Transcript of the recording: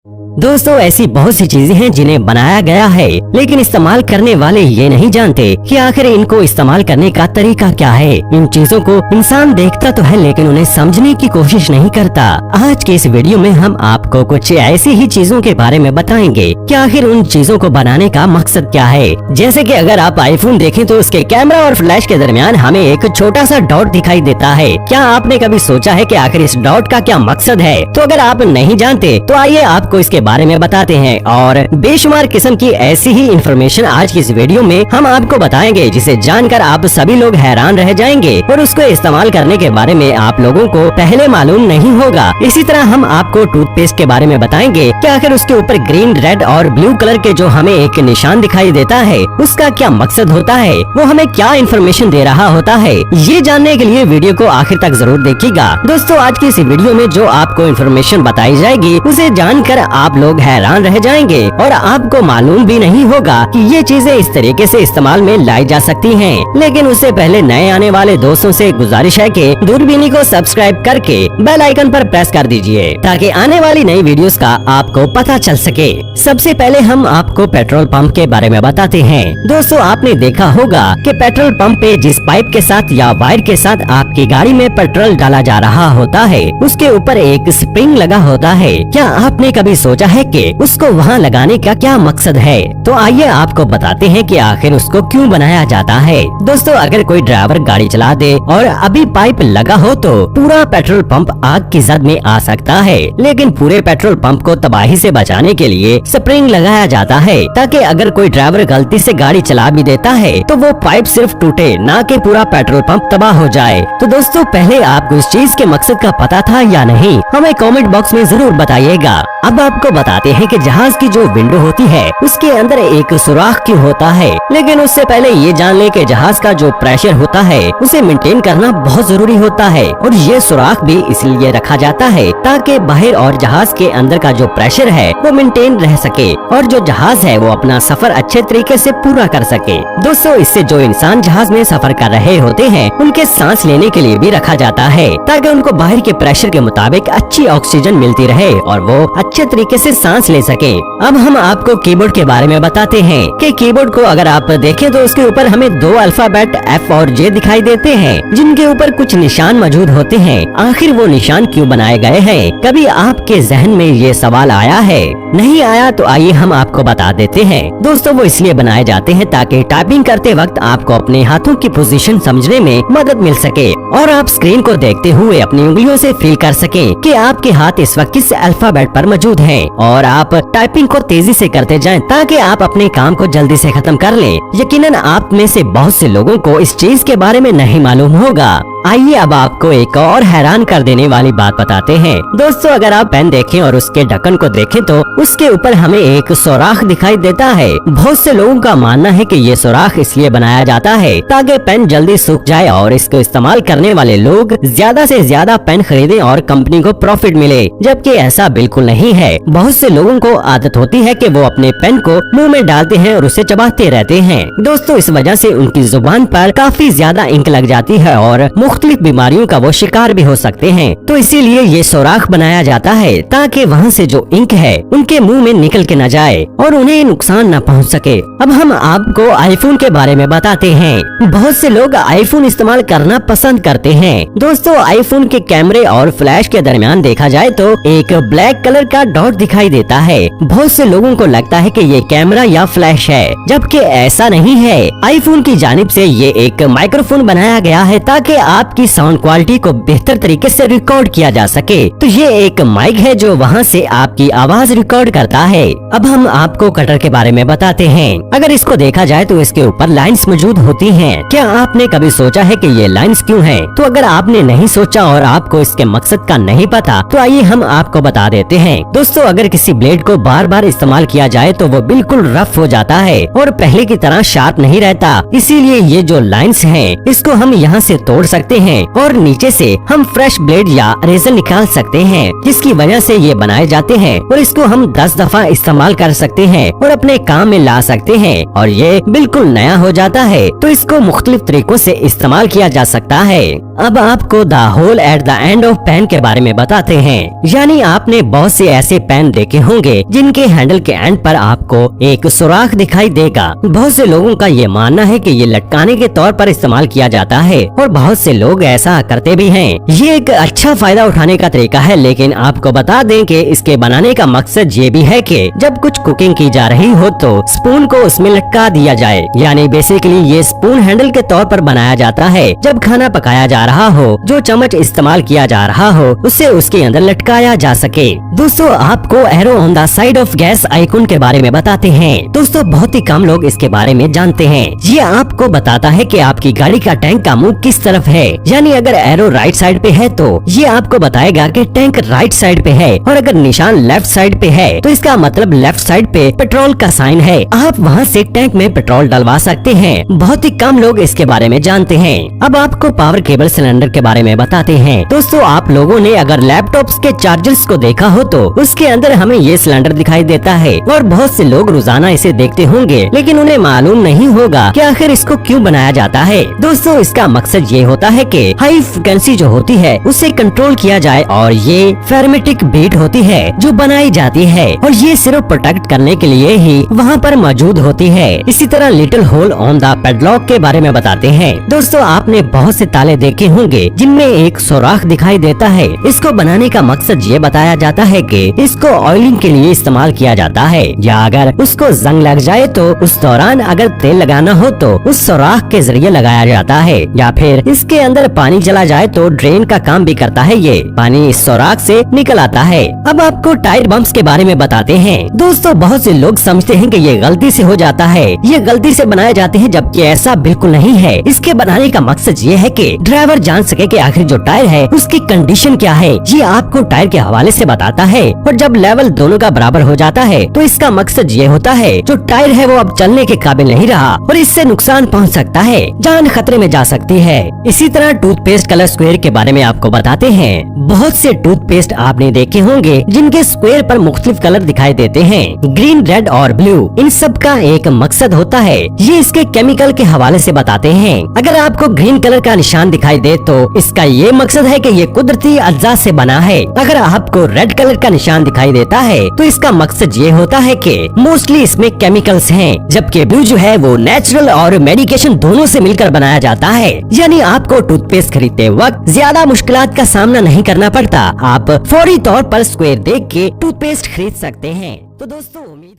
दोस्तों ऐसी बहुत सी चीजें हैं जिन्हें बनाया गया है, लेकिन इस्तेमाल करने वाले ये नहीं जानते कि आखिर इनको इस्तेमाल करने का तरीका क्या है। इन चीजों को इंसान देखता तो है लेकिन उन्हें समझने की कोशिश नहीं करता। आज के इस वीडियो में हम आपको कुछ ऐसी ही चीजों के बारे में बताएंगे कि आखिर उन चीजों को बनाने का मकसद क्या है। जैसे कि अगर आप आईफोन देखें तो उसके कैमरा और फ्लैश के दरमियान हमें एक छोटा सा डॉट दिखाई देता है। क्या आपने कभी सोचा है कि आखिर इस डॉट का क्या मकसद है? तो अगर आप नहीं जानते तो आइए आपको इसके बारे में बताते हैं और बेशुमार किस्म की ऐसी ही इंफॉर्मेशन आज की इस वीडियो में हम आपको बताएंगे जिसे जानकर आप सभी लोग हैरान रह जाएंगे और उसको इस्तेमाल करने के बारे में आप लोगों को पहले मालूम नहीं होगा। इसी तरह हम आपको टूथपेस्ट के बारे में बताएंगे कि आखिर उसके ऊपर ग्रीन, रेड और ब्लू कलर के जो हमें एक निशान दिखाई देता है उसका क्या मकसद होता है, वो हमें क्या इन्फॉर्मेशन दे रहा होता है। ये जानने के लिए वीडियो को आखिर तक जरूर देखिएगा। दोस्तों आज की इस वीडियो में जो आपको इन्फॉर्मेशन बताई जाएगी उसे जानकर आप लोग हैरान रह जाएंगे और आपको मालूम भी नहीं होगा कि ये चीजें इस तरीके से इस्तेमाल में लाई जा सकती हैं। लेकिन उससे पहले नए आने वाले दोस्तों से गुजारिश है कि दूरबीनी को सब्सक्राइब करके बेल आइकन पर प्रेस कर दीजिए ताकि आने वाली नई वीडियोस का आपको पता चल सके। सबसे पहले हम आपको पेट्रोल पंप के बारे में बताते हैं। दोस्तों आपने देखा होगा कि पेट्रोल पंप पे जिस पाइप के साथ या वायर के साथ आपकी गाड़ी में पेट्रोल डाला जा रहा होता है उसके ऊपर एक स्प्रिंग लगा होता है। क्या आपने कभी सोचा है कि उसको वहाँ लगाने का क्या मकसद है? तो आइए आपको बताते हैं कि आखिर उसको क्यों बनाया जाता है। दोस्तों अगर कोई ड्राइवर गाड़ी चला दे और अभी पाइप लगा हो तो पूरा पेट्रोल पंप आग की जद में आ सकता है, लेकिन पूरे पेट्रोल पंप को तबाही से बचाने के लिए स्प्रिंग लगाया जाता है ताकि अगर कोई ड्राइवर गलती से गाड़ी चला भी देता है तो वो पाइप सिर्फ टूटे, ना कि पूरा पेट्रोल पंप तबाह हो जाए। तो दोस्तों पहले आपको इस चीज के मकसद का पता था या नहीं, हमें कमेंट बॉक्स में जरूर बताइएगा। अब आपको बताते हैं कि जहाज की जो विंडो होती है उसके अंदर एक सुराख क्यों होता है, लेकिन उससे पहले ये जान ले कि जहाज का जो प्रेशर होता है उसे मेंटेन करना बहुत जरूरी होता है और ये सुराख भी इसलिए रखा जाता है ताकि बाहर और जहाज के अंदर का जो प्रेशर है वो मेंटेन रह सके और जो जहाज है वो अपना सफर अच्छे तरीके से पूरा कर सके। दोस्तों इससे जो इंसान जहाज में सफर कर रहे होते हैं उनके सांस लेने के लिए भी रखा जाता है ताकि उनको बाहर के प्रेशर के मुताबिक अच्छी ऑक्सीजन मिलती रहे और वो अच्छे तरीके से सांस ले सके। अब हम आपको कीबोर्ड के बारे में बताते हैं कि कीबोर्ड को अगर आप देखें तो उसके ऊपर हमें दो अल्फाबेट F और J दिखाई देते हैं जिनके ऊपर कुछ निशान मौजूद होते हैं। आखिर वो निशान क्यों बनाए गए हैं? कभी आपके जहन में ये सवाल आया है? नहीं आया तो आइए हम आपको बता देते हैं। दोस्तों वो इसलिए बनाए जाते हैं ताकि टाइपिंग करते वक्त आपको अपने हाथों की पोजीशन समझने में मदद मिल सके और आप स्क्रीन को देखते हुए अपनी उंगलियों से फील कर सके कि आपके हाथ इस वक्त किस अल्फाबेट पर मौजूद हैं और आप टाइपिंग को तेजी से करते जाएं ताकि आप अपने काम को जल्दी से खत्म कर लें। यकीनन आप में से बहुत से लोगों को इस चीज के बारे में नहीं मालूम होगा। आइए अब आपको एक और हैरान कर देने वाली बात बताते हैं। दोस्तों अगर आप पेन देखें और उसके ढक्कन को देखें तो उसके ऊपर हमें एक सुराख दिखाई देता है। बहुत से लोगों का मानना है कि ये सुराख इसलिए बनाया जाता है ताकि पेन जल्दी सूख जाए और इसको इस्तेमाल करने वाले लोग ज्यादा से ज्यादा पेन खरीदें और कंपनी को प्रॉफिट मिले, जबकि ऐसा बिल्कुल नहीं है। बहुत से लोगों को आदत होती है कि वो अपने पेन को मुंह में डालते हैं और उसे चबाते रहते हैं। दोस्तों इस वजह से उनकी जुबान पर काफी ज्यादा इंक लग जाती है और मुख्तलिफ बीमारियों का वो शिकार भी हो सकते हैं। तो इसीलिए ये सुराख बनाया जाता है ताकि वहाँ से जो इंक है उनके मुंह में निकल के न जाए और उन्हें नुकसान न पहुँच सके। अब हम आपको आईफोन के बारे में बताते हैं। बहुत से लोग आईफोन इस्तेमाल करना पसंद करते हैं। दोस्तों आईफोन के कैमरे और फ्लैश के दरमियान देखा जाए तो एक ब्लैक कलर का डॉट दिखाई देता है। बहुत से लोगों को लगता है कि ये कैमरा या फ्लैश है, जबकि ऐसा नहीं है। आईफोन की जानिब से ये एक माइक्रोफोन बनाया गया है ताकि आपकी साउंड क्वालिटी को बेहतर तरीके से रिकॉर्ड किया जा सके। तो ये एक माइक है जो वहाँ से आपकी आवाज रिकॉर्ड करता है। अब हम आपको कटर के बारे में बताते हैं। अगर इसको देखा जाए तो इसके ऊपर लाइंस मौजूद होती हैं। क्या आपने कभी सोचा है कि ये लाइंस क्यों हैं? तो अगर आपने नहीं सोचा और आपको इसके मकसद का नहीं पता तो आइए हम आपको बता देते हैं। दोस्तों अगर किसी ब्लेड को बार बार इस्तेमाल किया जाए तो वो बिल्कुल रफ हो जाता है और पहले की तरह शार्प नहीं रहता। इसीलिए ये जो लाइंस हैं इसको हम यहाँ से तोड़ सकते हैं और नीचे से हम फ्रेश ब्लेड या रेजर निकाल सकते हैं, जिसकी वजह से ये बनाए जाते हैं और इसको हम 10 दफा इस्तेमाल कर सकते हैं और अपने काम में ला सकते हैं और ये बिल्कुल नया हो जाता है। तो इसको मुख्तलिफ तरीकों से इस्तेमाल किया जा सकता है। अब आपको the hole at the end of pen के बारे में बताते हैं। यानी आपने बहुत से ऐसे पेन देखे होंगे जिनके हैंडल के एंड पर आपको एक सुराख दिखाई देगा। बहुत से लोगों का ये मानना है कि ये लटकाने के तौर पर इस्तेमाल किया जाता है और बहुत से लोग ऐसा करते भी हैं। ये एक अच्छा फायदा उठाने का तरीका है, लेकिन आपको बता दें कि इसके बनाने का मकसद ये भी है कि जब कुछ कुकिंग की जा रही हो तो स्पून को उसमें लटका दिया जाए। यानी बेसिकली ये स्पून हैंडल के तौर पर बनाया जाता है। जब खाना पकाया जा रहा हो, जो चम्मच इस्तेमाल किया जा रहा हो उसे उसके अंदर लटकाया जा सके। दोस्तों आपको arrow on the side of gas icon के बारे में बताते हैं। दोस्तों बहुत ही कम लोग इसके बारे में जानते हैं। ये आपको बताता है कि आपकी गाड़ी का टैंक का मुंह किस तरफ है। यानी अगर एरो राइट साइड पे है तो ये आपको बताएगा कि टैंक राइट साइड पे है, और अगर निशान लेफ्ट साइड पे है तो इसका मतलब लेफ्ट साइड पे पेट्रोल का साइन है। आप वहाँ से टैंक में पेट्रोल डलवा सकते हैं। बहुत ही कम लोग इसके बारे में जानते हैं। अब आपको पावर केबल सिलेंडर के बारे में बताते हैं। दोस्तों आप लोगों ने अगर लैपटॉप्स के चार्जर्स को देखा हो तो उसके अंदर हमें ये सिलेंडर दिखाई देता है, और बहुत से लोग रोजाना इसे देखते होंगे, लेकिन उन्हें मालूम नहीं होगा कि आखिर इसको क्यों बनाया जाता है। दोस्तों इसका मकसद ये होता है कि हाई फ्रिक्वेंसी जो होती है उसे कंट्रोल किया जाए, और ये फेरमेटिक बीट होती है जो बनाई जाती है, और ये सिर्फ प्रोटेक्ट करने के लिए ही वहाँ पर मौजूद होती है। इसी तरह little hole on the padlock के बारे में बताते हैं। दोस्तों आपने बहुत से ताले देखे होंगे जिनमें एक सुराख दिखाई देता है। इसको बनाने का मकसद ये बताया जाता है कि इसको ऑयलिंग के लिए इस्तेमाल किया जाता है, या अगर उसको जंग लग जाए तो उस दौरान अगर तेल लगाना हो तो उस सुराख के जरिए लगाया जाता है, या फिर इसके अंदर पानी चला जाए तो ड्रेन का काम भी करता है। ये पानी इस सुराख से निकल आता है। अब आपको टायर बम्प्स के बारे में बताते हैं। दोस्तों बहुत से लोग समझते हैं कि ये गलती से हो जाता है, ये गलती से बनाए जाते हैं, जबकि ऐसा बिल्कुल नहीं है। इसके बनाने का मकसद ये है कि ड्राइवर जान सके कि आखिर जो टायर है उसकी कंडीशन क्या है। ये आपको टायर के हवाले से बताता है, और जब लेवल दोनों का बराबर हो जाता है तो इसका मकसद ये होता है जो टायर है वो अब चलने के काबिल नहीं रहा और इससे नुकसान पहुंच सकता है, जान खतरे में जा सकती है। इसी तरह टूथपेस्ट कलर स्क्वायर के बारे में आपको बताते हैं। बहुत से टूथपेस्ट आपने देखे होंगे जिनके स्क्वायर पर मुख्तलिफ कलर दिखाई देते हैं, ग्रीन, रेड और ब्लू। इन सब का एक मकसद होता है, ये इसके केमिकल के हवाले से बताते हैं। अगर आपको ग्रीन कलर का निशान दिखाई दे तो इसका ये मकसद है कि ये कुदरती अज्जा से बना है। अगर आपको रेड कलर का निशान दिखाई देता है तो इसका मकसद ये होता है कि मोस्टली इसमें केमिकल्स हैं, जबकि ब्लू जो है वो नेचुरल और मेडिकेशन दोनों से मिलकर बनाया जाता है। यानी आपको टूथपेस्ट खरीदते वक्त ज्यादा मुश्किलात का सामना नहीं करना पड़ता। आप फौरी तौर पर स्क्वायर देख के टूथपेस्ट खरीद सकते हैं। तो दोस्तों उम्मीद